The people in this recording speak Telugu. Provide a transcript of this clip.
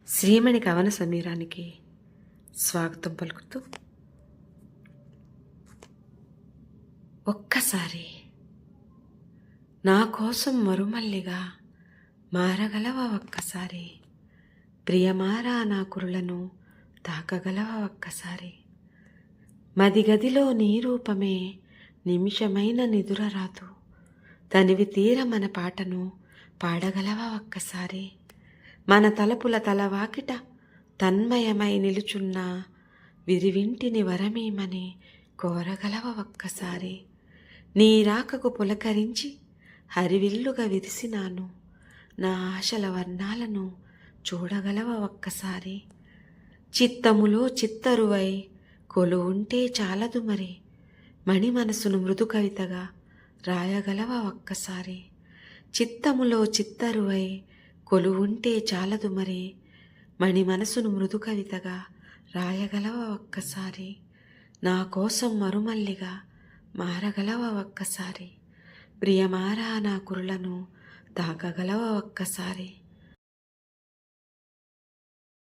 శ్రీమణి కవన సమీరానికి స్వాగతం పలుకుతూ, ఒక్కసారి నా కోసం మరుమల్లిగా మారగలవా ఒక్కసారి, ప్రియమారా నా కురులను తాకగలవా ఒక్కసారి, మదిగదిలో నీ రూపమే నిమిషమైన నిదురరాదు, తనివి తీర మన పాటను పాడగలవా ఒక్కసారి, మన తలపుల తలవాకిట తన్మయమై నిలుచున్న విరివింటిని వరమీమని కోరగలవ ఒక్కసారి, నీ రాకకు పులకరించి హరివిల్లుగా విరిసినాను, నా ఆశల వర్ణాలను చూడగలవ ఒక్కసారి, చిత్తములో చిత్తరువై కొలు ఉంటే చాలదు మరి, మణి మనసును మృదు కవితగా రాయగలవ ఒక్కసారి, చిత్తములో చిత్తరువై కొలు ఉంటే చాలదు మరి, మణి మనసును మృదు కవితగా రాయగలవ ఒక్కసారి, నా కోసం మరుమల్లిగా మారగలవ ఒక్కసారి, ప్రియమారా నా కురులను తాకగలవ ఒక్కసారి.